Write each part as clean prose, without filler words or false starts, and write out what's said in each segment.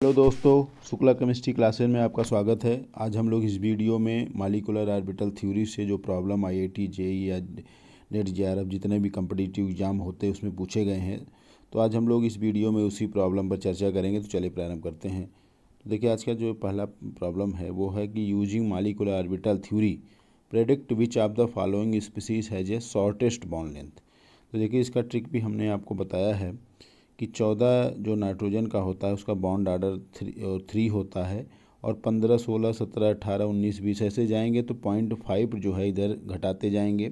Hello दोस्तों, Shukla chemistry classes में आपका स्वागत है। आज हम लोग इस वीडियो में मॉलिक्यूलर ऑर्बिटल थ्योरी से जो प्रॉब्लम आईआईटी जेईई या नेट जेआरएफ जितने भी कम्पिटिटिव एग्जाम होते हैं उसमें पूछे गए हैं, तो आज हम लोग इस वीडियो में उसी प्रॉब्लम पर चर्चा करेंगे। तो चलिए प्रारंभ करते हैं। तो देखिए, आज का जो पहला प्रॉब्लम है वो है कि using molecular orbital theory predict which of the following species has a shortest bond length. तो देखिए, इसका ट्रिक भी हमने आपको बताया है कि 14 जो नाइट्रोजन का होता है उसका बॉन्ड ऑर्डर 3 होता है, और 15, 16, 17, 18, 19, 20 ऐसे जाएंगे तो 0.5 जो है इधर घटाते जाएंगे,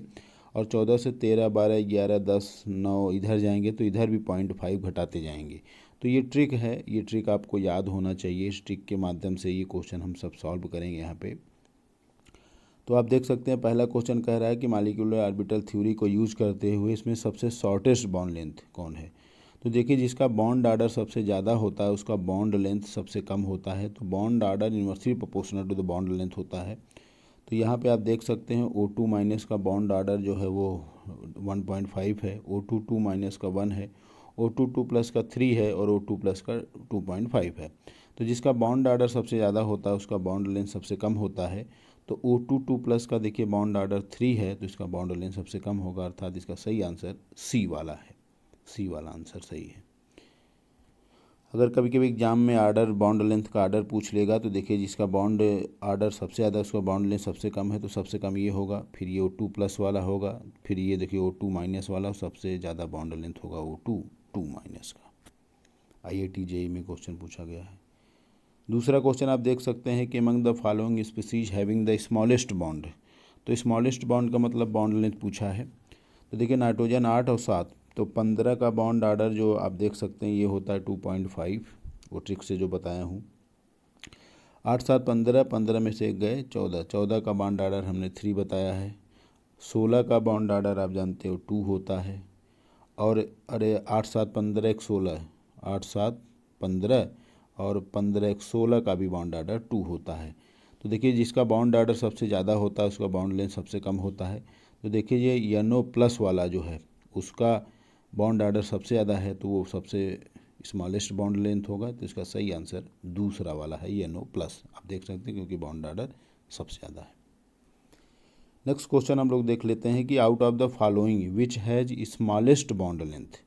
और 14 से 13, 12, 11, 10, 9 इधर जाएंगे तो इधर भी 0.5 घटाते जाएंगे। तो ये ट्रिक है, ये ट्रिक आपको याद होना चाहिए। इस ट्रिक के माध्यम से ये क्वेश्चन हम सब सॉल्व करेंगे यहाँ पे। तो आप देख सकते हैं पहला क्वेश्चन कह रहा है कि मॉलिक्यूलर ऑर्बिटल थ्योरी को यूज करते हुए इसमें सबसे शॉर्टेस्ट बॉन्ड लेंथ कौन है। तो देखिए, जिसका बॉन्ड आर्डर सबसे ज़्यादा होता है उसका बॉन्ड लेंथ सबसे कम होता है। तो bond order inversely proportional to the bond length होता है। तो यहाँ पे आप देख सकते हैं O2 माइनस का बॉन्ड आर्डर जो है वो 1.5 है, O2 माइनस का 1 है, O2 प्लस का 3 है, और O2 प्लस का 2.5 है। तो जिसका बॉन्ड आर्डर सबसे ज़्यादा होता है उसका बॉन्ड लेंथ सबसे कम होता है। तो O2 प्लस का देखिए बॉन्ड आर्डर 3 है, तो इसका बॉन्ड लेंथ सबसे कम होगा, अर्थात इसका सही आंसर सी वाला है। सी वाला आंसर सही है। अगर कभी कभी एग्जाम में आर्डर बॉन्ड लेंथ का आर्डर पूछ लेगा तो देखिए, जिसका बॉन्ड आर्डर सबसे ज़्यादा उसका बॉन्ड लेंथ सबसे कम है, तो सबसे कम ये होगा, फिर ये O2 प्लस वाला होगा, फिर ये देखिए O2 माइनस वाला, सबसे ज़्यादा बॉन्ड लेंथ होगा O2 माइनस का। आईआईटी जेईई में क्वेश्चन पूछा गया है। दूसरा क्वेश्चन आप देख सकते हैं कि among the following species having the smallest bond. तो स्मॉलेस्ट बॉन्ड का मतलब बॉन्ड लेंथ पूछा है। तो देखिए, नाइट्रोजन 8 और 7, तो 15 का बॉन्ड आर्डर जो आप देख सकते हैं ये होता है 2.5, वो ट्रिक से जो बताया हूँ। 8, 7, 15, 15 में से एक गए 14, 14 का बॉन्ड आर्डर हमने 3 बताया है। 16 का बॉन्ड आर्डर आप जानते हो 2 होता है, और 8, 7, 15, 1, 16, 8, 7, 15 और 15, 1, 16 का भी बॉन्ड आर्डर 2 होता है। तो देखिए, जिसका बॉन्ड आर्डर सबसे ज़्यादा होता है उसका बॉन्ड लेंथ सबसे कम होता है। तो देखिए, ये NO प्लस वाला जो है उसका बॉन्ड आर्डर सबसे ज़्यादा है, तो वो सबसे स्मॉलेस्ट बॉन्ड लेंथ होगा। तो इसका सही आंसर दूसरा वाला है, NO प्लस। आप देख सकते हैं क्योंकि बॉन्ड आर्डर सबसे ज़्यादा है। नेक्स्ट क्वेश्चन हम लोग देख लेते हैं कि out of the following which has smallest bond length.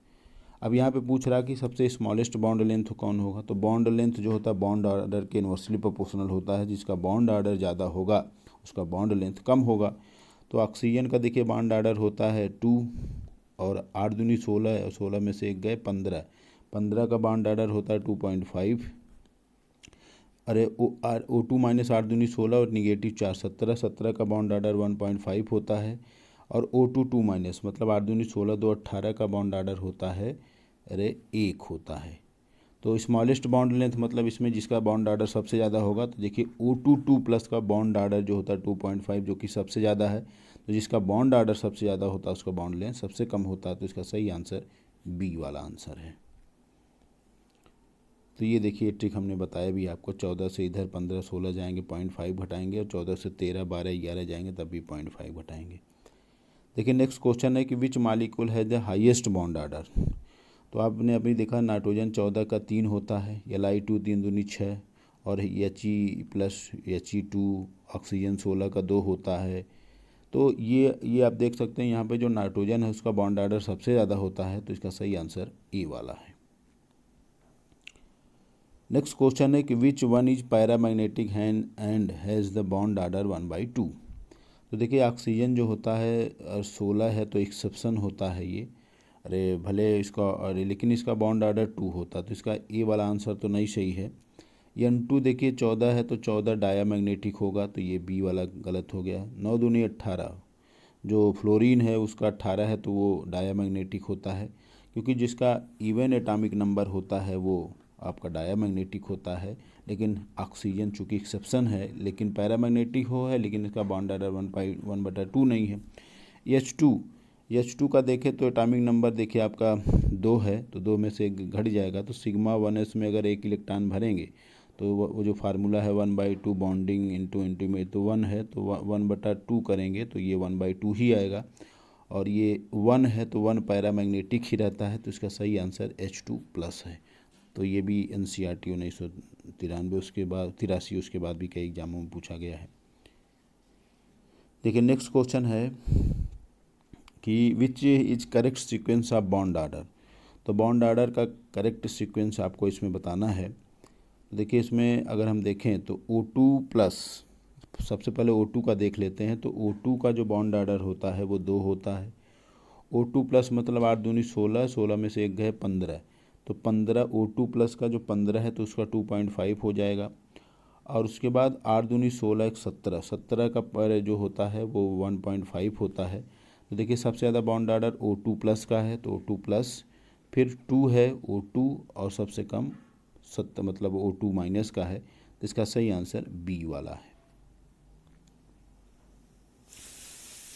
अब यहाँ पे पूछ रहा कि सबसे स्मॉलेस्ट बॉन्ड लेंथ कौन होगा। तो बॉन्ड लेंथ जो होता है बॉन्ड आर्डर के इनवर्सली प्रोपोर्शनल होता है। जिसका बॉन्ड आर्डर ज़्यादा होगा उसका बॉन्ड लेंथ कम होगा। तो ऑक्सीजन का देखिए बॉन्ड आर्डर होता है 2, और 8 दूनी 16 है, और 16 में से एक गए 15, 15 का बॉन्ड आर्डर होता है 2.5। O2 माइनस 8 दूनी 16 और निगेटिव 4, 17, 17 का बॉन्ड आर्डर 1.5 होता है, और O2 माइनस मतलब 8 दूनी 16, 2, 18 का बॉन्ड आर्डर होता है 1 होता है। तो स्मॉलेस्ट बॉन्ड लेंथ मतलब इसमें जिसका बॉन्ड आर्डर सबसे ज़्यादा होगा। तो देखिए, O2 प्लस का बॉन्ड आर्डर जो होता है 2.5 जो कि सबसे ज़्यादा है। तो जिसका बॉन्ड आर्डर सबसे ज़्यादा होता है उसका बॉन्ड लेंथ सबसे कम होता है। तो इसका सही आंसर बी वाला आंसर है। तो ये देखिए ट्रिक हमने बताया भी आपको। 14 से इधर 15, 16 जाएंगे 0.5 घटाएंगे, और 14 से 13, 12, 11 जाएंगे तब भी 0.5 घटाएंगे। देखिए, नेक्स्ट क्वेश्चन है कि विच मॉलिक्यूल है द हाईएस्ट बॉन्ड आर्डर। तो आपने अभी देखा नाइट्रोजन 14 का 3 होता है, Li2 3 दूनी 6, और He प्लस He2, ऑक्सीजन 16 का 2 होता है। तो ये आप देख सकते हैं यहाँ पे जो नाइट्रोजन है उसका बॉन्ड आर्डर सबसे ज़्यादा होता है। तो इसका सही आंसर ए वाला है। नेक्स्ट क्वेश्चन है कि which one is paramagnetic and has the bond order 1/2। तो देखिए, ऑक्सीजन जो होता है 16 है तो एक्सेप्शन होता है ये। भले इसका लेकिन इसका बॉन्ड आर्डर 2 होता, तो इसका ए वाला आंसर तो नहीं सही है। N2 देखिए 14 है तो 14 डायामैग्नेटिक होगा, तो ये बी वाला गलत हो गया। 9 दूनी 18, जो फ्लोरीन है उसका 18 है तो वो डायामैग्नेटिक होता है, क्योंकि जिसका इवन एटॉमिक नंबर होता है वो आपका डायामैग्नेटिक होता है। लेकिन ऑक्सीजन चूँकि एक्सेप्शन है लेकिन पैरामैग्नेटिक है, लेकिन इसका बॉन्ड आर्डर 1/2 नहीं है। H2 का देखें तो एटॉमिक नंबर देखिए आपका 2 है, तो 2 में से एक घट जाएगा। तो सिग्मा 1s में अगर 1 इलेक्ट्रॉन भरेंगे तो वो जो फार्मूला है 1/2 बॉन्डिंग इंटू में तो 1 है, तो 1/2 करेंगे तो ये 1/2 ही आएगा। और ये 1 है तो 1 पैरामैग्नेटिक ही रहता है। तो इसका सही आंसर H2 प्लस है। तो ये भी NCERT 19 93 उसके बाद 83 उसके बाद भी कई एग्जामों में पूछा गया है। देखिए नेक्स्ट क्वेश्चन है कि which is correct sequence of bond order. तो बॉन्ड आर्डर का करेक्ट सीक्वेंस आपको इसमें बताना है। देखिए इसमें अगर हम देखें तो O2 प्लस, सबसे पहले O2 का देख लेते हैं। तो O2 का जो बॉन्ड आर्डर होता है वो 2 होता है। O2 प्लस मतलब 8 दूनी 16, 16 में से एक गए 15, तो 15 O2 प्लस का जो 15 है तो उसका 2.5 हो जाएगा। और उसके बाद 8 दूनी 16 एक 17, 17 का पर जो होता है वो 1.5 होता है। तो देखिए सबसे ज़्यादा बॉन्ड आर्डर O2 प्लस का है, तो O2 प्लस, फिर 2 है O2 और सबसे कम 70 मतलब O2 माइनस का है। तो इसका सही आंसर बी वाला है।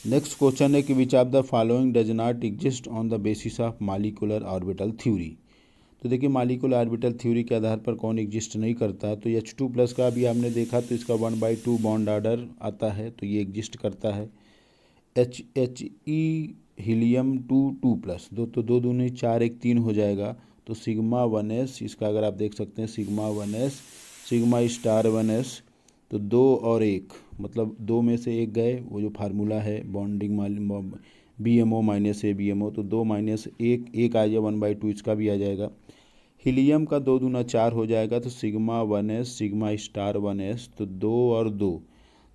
नेक्स्ट क्वेश्चन है कि which of the following does not exist on the basis of molecular orbital theory. तो देखिए मॉलिक्यूलर ऑर्बिटल थ्योरी के आधार पर कौन एग्जिस्ट नहीं करता। तो H2 प्लस का भी हमने देखा तो इसका 1/2 बॉन्ड आर्डर आता है, तो ये एग्जिस्ट करता है। HE हीलियम 2 प्लस, दो तो 2 दूनी 4 एक 3 हो जाएगा। तो सिग्मा 1s, इसका अगर आप देख सकते हैं sigma 1s sigma star 1s, तो 2 और 1 मतलब 2 में से एक गए, वो जो फार्मूला है बॉन्डिंग BMO माइनस ए BMO, तो 2 माइनस एक आ जाए 1/2 इसका भी आ जाएगा। हीलियम का 2 दूना 4 हो जाएगा, तो sigma 1s sigma star 1s, तो 2 और 2,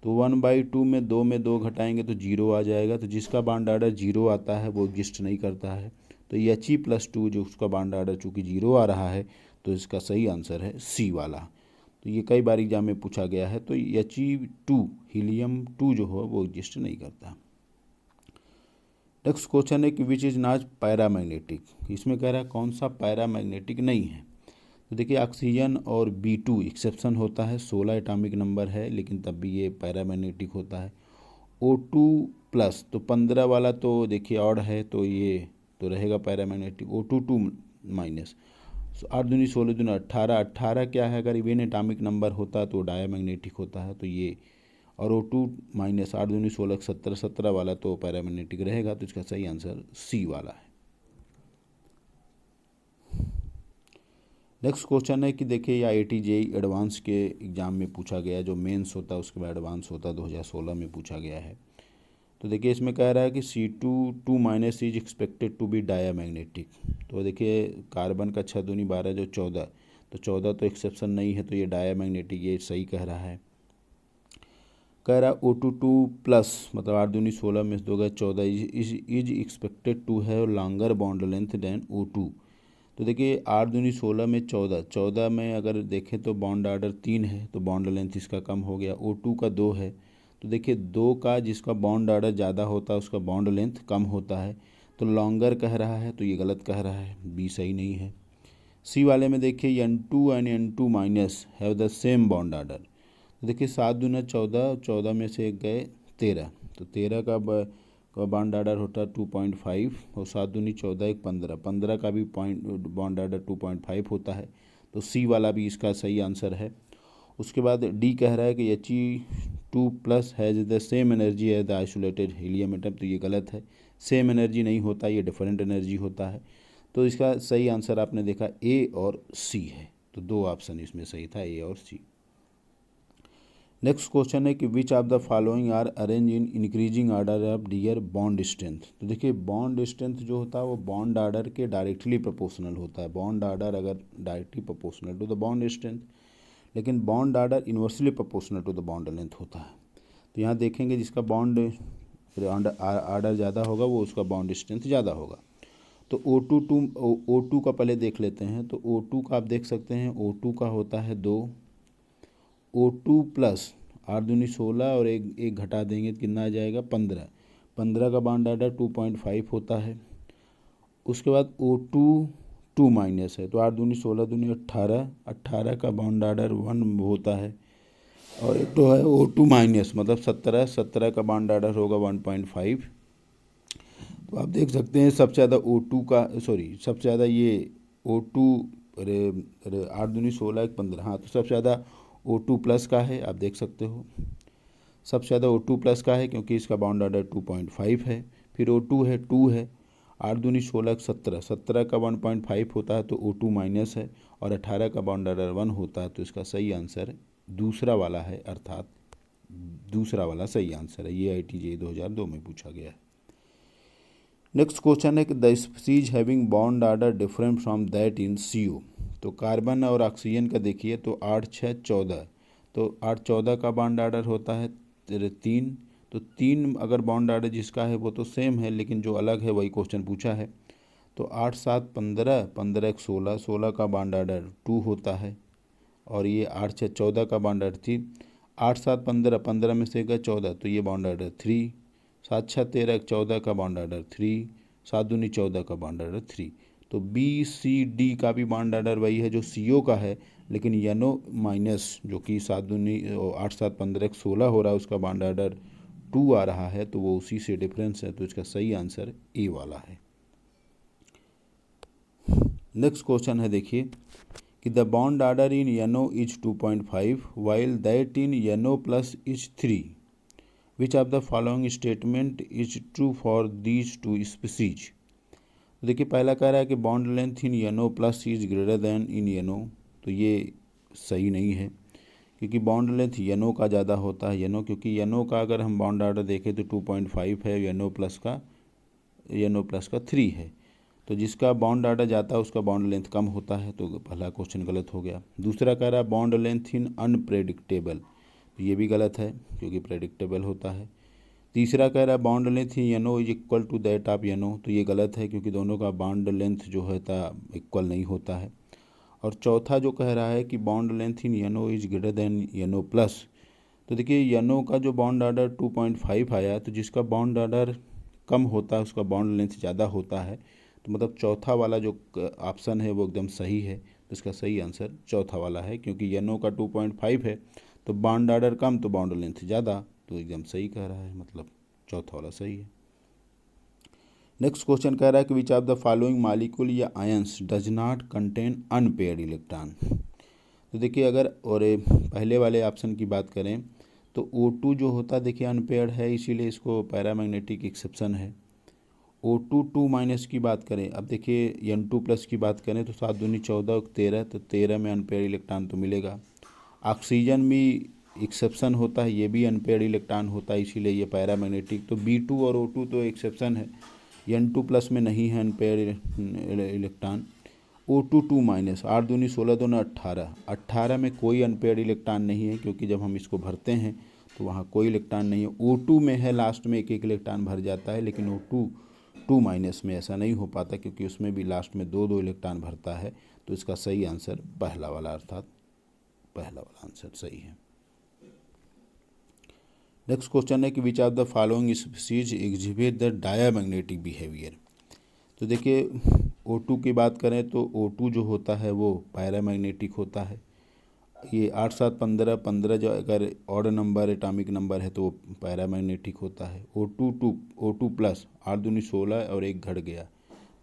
तो 1/2 में 2 घटाएंगे तो 0 आ जाएगा। तो जिसका बॉन्ड आर्डर 0 आता है वो एग्जिस्ट नहीं करता है। तो He+2 जो उसका बॉन्ड आर्डर चूँकि 0 आ रहा है तो इसका सही आंसर है सी वाला। तो ये कई बार एग्जाम में पूछा गया है। तो He2 हीलियम 2 जो हो वो एग्जिस्ट नहीं करता। नेक्स्ट क्वेश्चन है कि विच इज़ नॉट पैरामैग्नेटिक। इसमें कह रहा है कौन सा पैरामैग्नेटिक नहीं है। तो देखिए ऑक्सीजन और B2 एक्सेप्शन होता है, 16 एटॉमिक नंबर है लेकिन तब भी ये पैरामैग्नेटिक होता है। O2 प्लस तो 15 वाला तो देखिए ऑड है, तो ये तो रहेगा पैरामैग्नेटिक। O2 2 माइनस 8 दूनी 16 दूनी 18, 18 क्या है, अगर इवन एटॉमिक नंबर होता तो डायमैग्नेटिक होता है, तो ये। और O2 माइनस 8 दूनी 16 17, 17 वाला तो पैरामैग्नेटिक रहेगा। तो इसका सही आंसर सी वाला है। नेक्स्ट क्वेश्चन है कि देखिए या IIT JEE एडवांस के एग्ज़ाम में पूछा गया, जो मेंस होता है उसके बाद एडवांस होता है, 2016 में पूछा गया है। तो देखिए इसमें कह रहा है कि C2 minus is expected to be diamagnetic. तो देखिए कार्बन का 6 दूनी 12 जो 14, तो 14 तो एक्सेप्शन नहीं है, तो ये डायामैग्नेटिक, ये सही कह रहा है। कह रहा O2 प्लस मतलब 8 दूनी 16 में 2 गए 14 is expected to have longer bond length than O2। तो देखिए 8 दूनी 16 में 14, 14 में अगर देखें तो बॉन्ड आर्डर 3 है, तो बॉन्ड लेंथ इसका कम हो गया। O2 का 2 है, तो देखिए 2 का जिसका बॉन्ड आर्डर ज़्यादा होता है उसका बॉन्ड लेंथ कम होता है, तो लॉन्गर कह रहा है, तो ये गलत कह रहा है, बी सही नहीं है। सी वाले में देखिए N2 and N2 minus have the same bond order. तो देखिए 7 दूना 14, 14 में से एक गए 13, तो 13 का बॉन्ड आर्डर होता है 2.5, और 7 दूनी 14 एक 15, 15 का भी बॉन्ड आर्डर 2.5 होता है। तो सी वाला भी इसका सही आंसर है। उसके बाद डी कह रहा है कि He2 plus has the same energy as the isolated helium atom, तो ये गलत है। सेम एनर्जी नहीं होता, ये डिफरेंट एनर्जी होता है। तो इसका सही आंसर आपने देखा ए और सी है, तो 2 ऑप्शन इसमें सही था, ए और सी। नेक्स्ट क्वेश्चन है कि which of the following are arrange in increasing order of their bond strength. तो देखिए बॉन्ड स्ट्रेंथ जो होता है वो बॉन्ड आर्डर के डायरेक्टली प्रोपोर्शनल होता है। बॉन्ड आर्डर अगर directly proportional to the bond strength, लेकिन bond order inversely proportional to the bond length होता है। तो यहाँ देखेंगे जिसका बॉन्ड आर्डर ज़्यादा होगा वो उसका बॉन्ड स्ट्रेंथ ज़्यादा होगा। तो O2 का पहले देख लेते हैं। तो O2 का आप देख सकते हैं, O2 का होता है 2, O2 प्लस 8 दूनी 16 और एक घटा देंगे तो कितना आ जाएगा 15, 15 का बॉन्ड आर्डर 2.5 होता है। उसके बाद O2 2 माइनस है, तो 8 दूनी 16 दूनी 18, 18 का बॉन्ड आर्डर 1 होता है। और एक तो है O2 माइनस मतलब 17, 17 का बॉन्ड आर्डर होगा 1.5। तो आप देख सकते हैं सबसे ज़्यादा O2 का सबसे ज़्यादा ये O2 अरे 8 दूनी 16 एक 15, हाँ, तो सबसे ज़्यादा O2 प्लस का है, आप देख सकते हो सबसे ज़्यादा O2 प्लस का है क्योंकि इसका बॉन्ड आर्डर 2.5 है। फिर O2 है 2 है, 8 दूनी 16 17, 17 का 1.5 होता है तो O2 माइनस है, और 18 का बॉन्ड ऑर्डर 1 होता है, तो इसका सही आंसर दूसरा वाला है, अर्थात दूसरा वाला सही आंसर है। ये IITJEE 2002 में पूछा गया है। नेक्स्ट क्वेश्चन है कि the species having bond order different from that in CO। तो कार्बन और ऑक्सीजन का देखिए तो 8 6 14, तो 8 14 का बॉन्ड ऑर्डर होता है 3, तो 3 अगर बॉन्ड ऑर्डर जिसका है वो तो सेम है, लेकिन जो अलग है वही क्वेश्चन पूछा है। तो 8 7 15, 15 1 16, 16 का बॉन्ड ऑर्डर 2 होता है, और ये 8 6 14 का बॉन्ड ऑर्डर 3, 8 7 15, 15 में से गए 14, तो ये बॉन्ड ऑर्डर 3, 7 6 13 14 का बॉन्ड ऑर्डर 3, 7 दूनी 14 का बॉन्ड ऑर्डर 3। तो BCD का भी बॉन्ड ऑर्डर वही है जो CO का है, लेकिन NO माइनस जो कि 7 दूनी 8 7 15 16 हो रहा है, उसका बॉन्ड ऑर्डर 2 आ रहा है, तो वो उसी से डिफरेंस है, तो इसका सही आंसर A वाला है। नेक्स्ट क्वेश्चन है देखिए कि the bond order in NO is 2.5 while that in NO plus is 3, which of the following statement is true for these two species. देखिए पहला कह रहा है कि bond length in NO plus is greater then in NO, तो ये सही नहीं है, क्योंकि बॉन्ड लेंथ NO का ज़्यादा होता है। NO क्योंकि NO का अगर हम बॉन्ड ऑर्डर देखें तो 2.5 है, NO प्लस का 3 है, तो जिसका बॉन्ड ऑर्डर जाता है उसका बॉन्ड लेंथ कम होता है, तो पहला क्वेश्चन गलत हो गया। दूसरा कह रहा है बॉन्ड लेंथ इन अनप्रेडिक्टेबल, तो ये भी गलत है क्योंकि प्रेडिक्टेबल होता है। तीसरा कह रहा है bond length in NO is equal to that of NO, तो ये गलत है क्योंकि दोनों का बॉन्ड लेंथ जो होता इक्वल नहीं होता है। और चौथा जो कह रहा है कि bond length in NO is greater than NO plus, तो देखिए NO का जो बॉन्ड ऑर्डर 2.5 आया, तो जिसका बॉन्ड ऑर्डर कम होता है उसका बॉन्ड लेंथ ज़्यादा होता है, तो मतलब चौथा वाला जो ऑप्शन है वो एकदम सही है, तो इसका सही आंसर चौथा वाला है, क्योंकि NO का 2.5 है तो बॉन्ड ऑर्डर कम तो बॉन्ड लेंथ ज़्यादा, तो एकदम सही कह रहा है, मतलब चौथा वाला सही है। नेक्स्ट क्वेश्चन कह रहा है कि which of the following molecule या ions does not contain unpaired electron. तो देखिए अगर और पहले वाले ऑप्शन की बात करें तो O2 जो होता है देखिए अनपेयर्ड है, इसीलिए इसको पैरामैग्नेटिक एक्सेप्शन है। O2 2 माइनस की बात करें, अब देखिए N2 प्लस की बात करें तो 7 दूनी 14 13, तो 13 में अनपेयर्ड इलेक्ट्रॉन तो मिलेगा। ऑक्सीजन भी एक्सेप्शन होता है, ये भी अनपेयर्ड इलेक्ट्रॉन होता है, इसीलिए ये पैरामैग्नेटिक। तो B2 और O2 तो एक्सेप्शन है, N2 प्लस में नहीं है अनपेयर्ड इलेक्ट्रॉन। O2 2 माइनस, 8 दूनी 16 दूनी 18, 18 में कोई अनपेयर्ड इलेक्ट्रॉन नहीं है, क्योंकि जब हम इसको भरते हैं तो वहाँ कोई इलेक्ट्रॉन नहीं है। O2 में है, लास्ट में एक एक इलेक्ट्रॉन भर जाता है, लेकिन O2 2 माइनस में ऐसा नहीं हो पाता, क्योंकि उसमें भी लास्ट में दो इलेक्ट्रॉन भरता है, तो इसका सही आंसर पहला वाला, अर्थात पहला वाला आंसर सही है। नेक्स्ट क्वेश्चन है कि which of the following species exhibit the diamagnetic behaviour. तो देखिए O2 की बात करें तो O2 जो होता है वो पैरामैग्नेटिक होता है। ये 8 7 15, 15 जो अगर ऑड नंबर एटॉमिक नंबर है तो वो पैरामैग्नेटिक होता है। O2 प्लस, 8 दूनी 16 और एक घट गया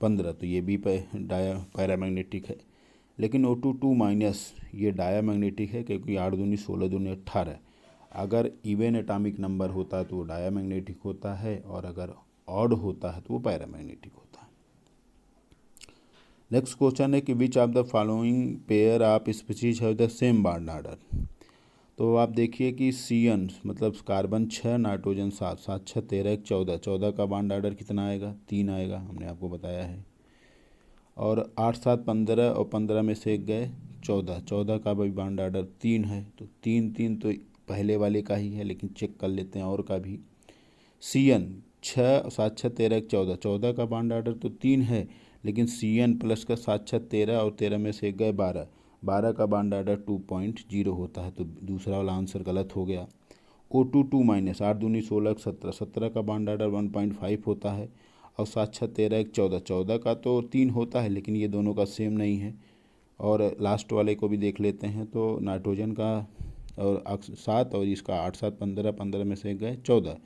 15, तो ये भी पैरामैग्नेटिक है। लेकिन O2 2 माइनस ये डायामैग्नेटिक है, क्योंकि 8 दूनी 16 दूनी 18, अगर इवन एटॉमिक नंबर होता है तो वो डायामैग्नेटिक होता है, और अगर ऑड होता है तो वो पैरामैग्नेटिक होता है। नेक्स्ट क्वेश्चन है कि which of the following pair of species have the same bond order. तो आप देखिए कि CN मतलब कार्बन 6 नाइट्रोजन 7, 7 6 13 14, 14 का बॉन्ड ऑर्डर कितना आएगा, 3 आएगा, हमने आपको बताया है। और 8 7 15 और 15 में से एक गए 14, 14 का भी बॉन्ड ऑर्डर 3 है, तो 3 3 तो पहले वाले का ही है, लेकिन चेक कर लेते हैं और का भी। CN 6 7 6 13 14, 14 का बॉन्ड ऑर्डर तो 3 है, लेकिन CN प्लस का 7 6 13 और 13 में से गए 12, 12 का बॉन्ड ऑर्डर 2.0 होता है, तो दूसरा वाला आंसर गलत हो गया। O2 2 माइनस, 8 दूनी 16 17, 17 का बॉन्ड ऑर्डर 1.5 होता है, और 7 6 13 14, 14 का तो 3 होता है, लेकिन ये दोनों का सेम नहीं है। और लास्ट वाले को भी देख लेते हैं, तो नाइट्रोजन का और 7 और इसका 8 7 15, 15 में से गए 14,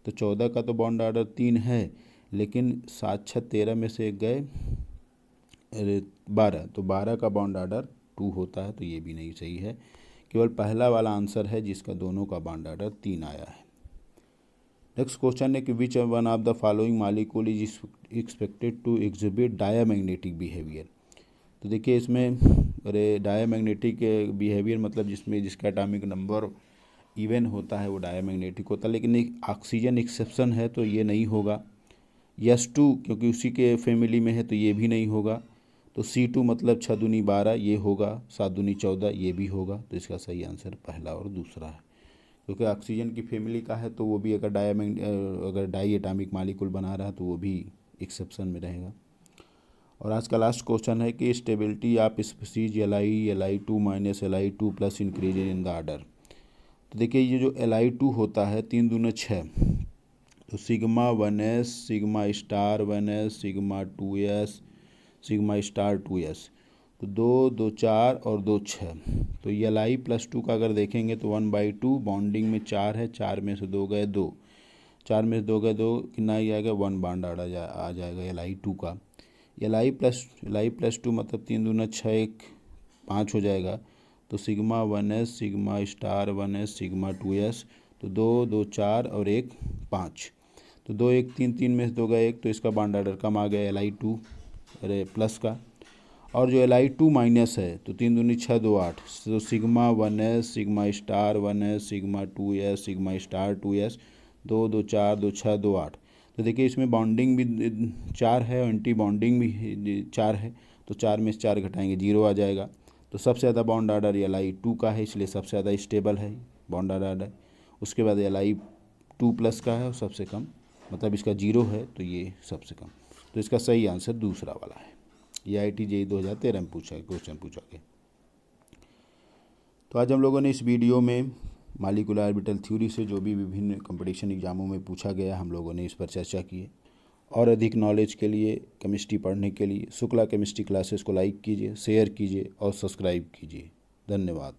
तो 14 का तो बॉन्ड ऑर्डर 3 है, लेकिन 7 6 13 में से गए 12, तो 12 का बॉन्ड ऑर्डर 2 होता है, तो ये भी नहीं सही है। केवल पहला वाला आंसर है जिसका दोनों का बॉन्ड ऑर्डर 3 आया है। नेक्स्ट क्वेश्चन है कि which one of the following molecule is expected to exhibit diamagnetic behaviour. तो देखिए इसमें अरे डायामैग्नेटिक बिहेवियर मतलब जिसका एटॉमिक नंबर इवन होता है वो डायामैग्नेटिक होता है, लेकिन एक ऑक्सीजन एक्सेप्शन है तो ये नहीं होगा। S2 क्योंकि उसी के फैमिली में है तो ये भी नहीं होगा। तो C2 मतलब 6 दूनी 12 ये होगा, 7 दूनी 14 ये भी होगा। तो इसका सही आंसर पहला और दूसरा है, क्योंकि ऑक्सीजन की फैमिली का है तो वो भी अगर डाई एटॉमिक मॉलिक्यूल बना रहा है तो वो भी एक्सेप्शन में रहेगा। और आज का लास्ट क्वेश्चन है कि stability of species Li2 minus Li2 plus increase in the order. तो देखिए ये जो Li2 होता है 3 दूना 6, तो sigma 1s, sigma star 1s, sigma 2s, sigma star 2s, तो 2 2 4 और 2 6। तो Li+2 का अगर देखेंगे तो 1/2 बॉन्डिंग में 4 है, 4 में से 2 गए 2, 4 में से 2 गए 2, कितना ही आएगा 1 बॉन्ड आ जाएगा Li2 का। Li+2 मतलब 3 दूना 6 1 5 हो जाएगा। तो sigma 1s, sigma star 1s, sigma 2s, तो 2 2 4 और 1 5, तो 2 1 3 3 में से 2 गए 1, तो इसका बॉन्ड ऑर्डर कम आ गया Li2 अरे प्लस का। और जो Li2 माइनस है तो 3 दूनी 6 2 8, तो sigma 1s, sigma star 1s, sigma 2s, sigma star 2s, 2 2 4 2 6 2 8। तो देखिए इसमें बॉन्डिंग भी 4 है और एंटी बॉन्डिंग भी 4 है, तो 4 में से 4 घटाएंगे 0 आ जाएगा। तो सबसे ज़्यादा बॉन्ड ऑर्डर Li2 का है, इसलिए सबसे ज़्यादा स्टेबल है बॉन्ड ऑर्डर। उसके बाद Li2 प्लस का है और सबसे कम मतलब इसका 0 है तो ये सबसे कम। तो इसका सही आंसर दूसरा वाला है। ये IIT JEE 2013 में क्वेश्चन पूछा गया। तो आज हम लोगों ने इस वीडियो में मॉलिक्यूलर ऑर्बिटल थ्योरी से जो भी विभिन्न कंपटीशन एग्जामों में पूछा गया हम लोगों ने इस पर चर्चा की है। और अधिक नॉलेज के लिए, केमिस्ट्री पढ़ने के लिए शुक्ला केमिस्ट्री क्लासेस को लाइक कीजिए, शेयर कीजिए और सब्सक्राइब कीजिए। धन्यवाद।